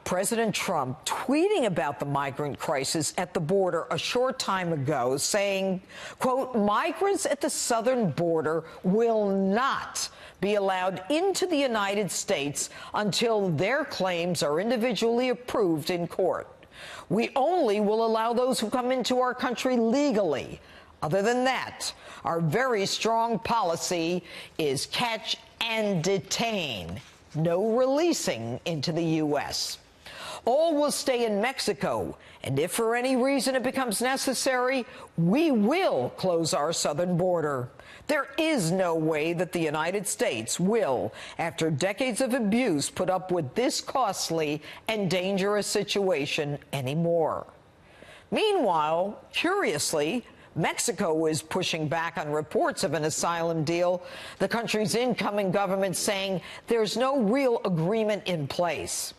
President Trump tweeting about the migrant crisis at the border a short time ago, saying, quote, migrants at the southern border will not be allowed into the United States until their claims are individually approved in court. We only will allow those who come into our country legally. Other than that, our very strong policy is catch and detain. No releasing into the U.S. All will stay in Mexico, and if for any reason it becomes necessary, we will close our southern border. There is no way that the United States will, after decades of abuse, put up with this costly and dangerous situation anymore. Meanwhile, curiously, Mexico is pushing back on reports of an asylum deal, the country's incoming government saying there's no real agreement in place.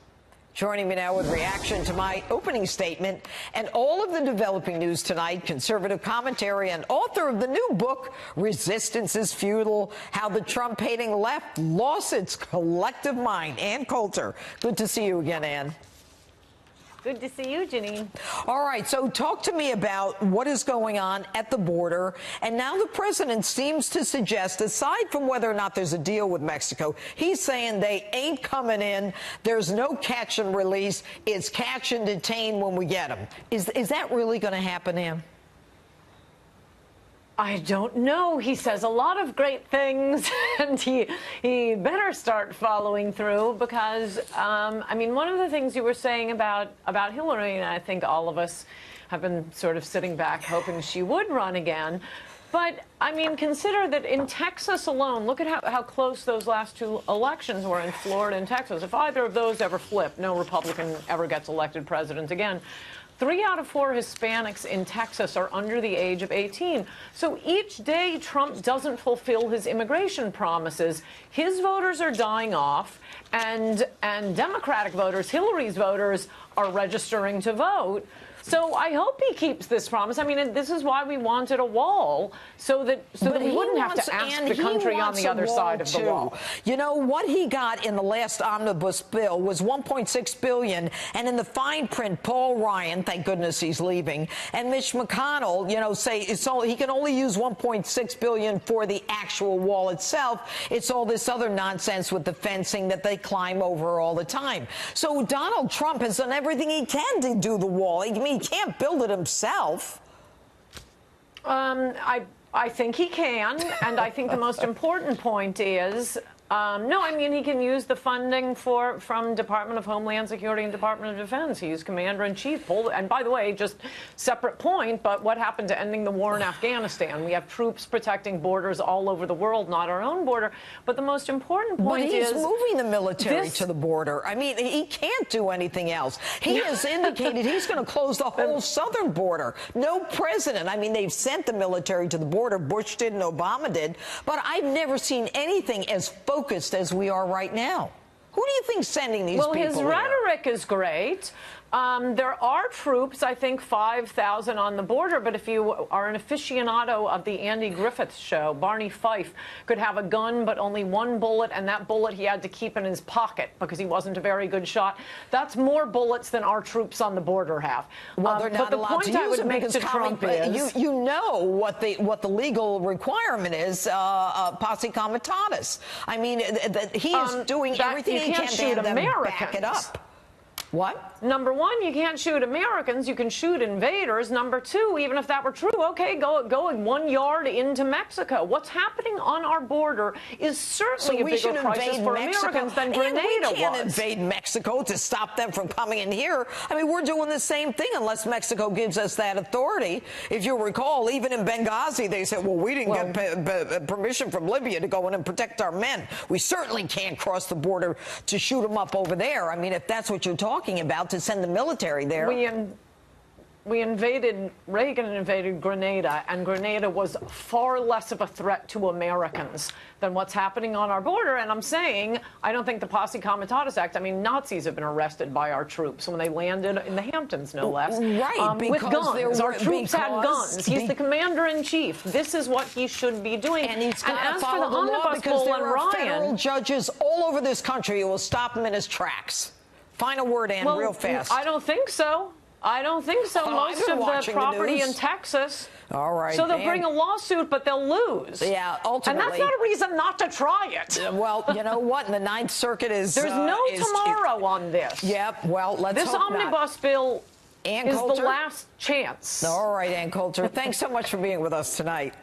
Joining me now with reaction to my opening statement and all of the developing news tonight, conservative commentary and author of the new book, Resistance is Futile, How the Trump-Hating Left Lost Its Collective Mind, Ann Coulter. Good to see you again, Ann. Good to see you, Janine. All right, so talk to me about what is going on at the border. And now the president seems to suggest, aside from whether or not there's a deal with Mexico, he's saying they ain't coming in. There's no catch and release. It's catch and detain when we get them. Is that really going to happen, Ann? I don't know. He says a lot of great things, and he better start following through because, I mean, one of the things you were saying about Hillary, and I think all of us have been sort of sitting back hoping she would run again. But, I mean, consider that in Texas alone, look at how close those last two elections were in Florida and Texas. If either of those ever flip, no Republican ever gets elected president again. 3 out of 4 Hispanics in Texas are under the age of 18. So each day Trump doesn't fulfill his immigration promises, his voters are dying off, and Democratic voters, Hillary's voters, are registering to vote. So I hope he keeps this promise. I mean, this is why we wanted a wall, so that we wouldn't have to ask the country on the other side of the wall. You know, what he got in the last omnibus bill was $1.6 billion, and in the fine print, Paul Ryan, thank goodness he's leaving, and Mitch McConnell, you know, say he can only use $1.6 billion for the actual wall itself. It's all this other nonsense with the fencing that they climb over all the time. So Donald Trump has done everything he can to do the wall. I mean, he can't build it himself. I think he can, and I think the most important point is, no, I mean, he can use the funding from Department of Homeland Security and Department of Defense. He's commander-in-chief. And by the way, just separate point, but what happened to ending the war in Afghanistan? We have troops protecting borders all over the world, not our own border. But the most important point is... But he's moving the military to the border. I mean, he can't do anything else. He has indicated he's going to close the whole southern border. No president. I mean, they've sent the military to the border. Bush did and Obama did. But I've never seen anything as focused as we are right now. Who do you think's sending these people? Well, his rhetoric is great. There are troops, I think 5,000 on the border, but if you are an aficionado of the Andy Griffith show, Barney Fife could have a gun but only one bullet, and that bullet he had to keep in his pocket because he wasn't a very good shot. That's more bullets than our troops on the border have. Well, they're not allowed to use it because Trump is, you know what the legal requirement is, posse comitatus. I mean, he is doing everything he can to have them back it up. What? Number one, you can't shoot Americans. You can shoot invaders. Number two, even if that were true, okay, go 1 yard into Mexico. What's happening on our border is certainly a bigger crisis for Americans than Grenada was. We can't invade Mexico to stop them from coming in here. I mean, we're doing the same thing unless Mexico gives us that authority. If you recall, even in Benghazi, they said, well, we didn't get permission from Libya to go in and protect our men. We certainly can't cross the border to shoot them up over there. I mean, if that's what you're talking about, to send the military there. Reagan invaded Grenada, and Grenada was far less of a threat to Americans than what's happening on our border. And I'm saying, I don't think the Posse Comitatus Act, I mean, Nazis have been arrested by our troops when they landed in the Hamptons, no less. Right, with guns. Our troops had guns. He's the commander-in-chief. This is what he should be doing. And he's going to follow the law because there are federal judges all over this country who will stop him in his tracks. Final word, Ann, real fast. I don't think so. I don't think so. Most of the property in Texas. All right. So they'll bring a lawsuit, but they'll lose. Yeah, ultimately. And that's not a reason not to try it. Well, you know what? The Ninth Circuit is... There's no tomorrow on this. Yep, well, let's This hope omnibus bill Ann is Coulter? the last chance. All right, Ann Coulter. Thanks so much for being with us tonight.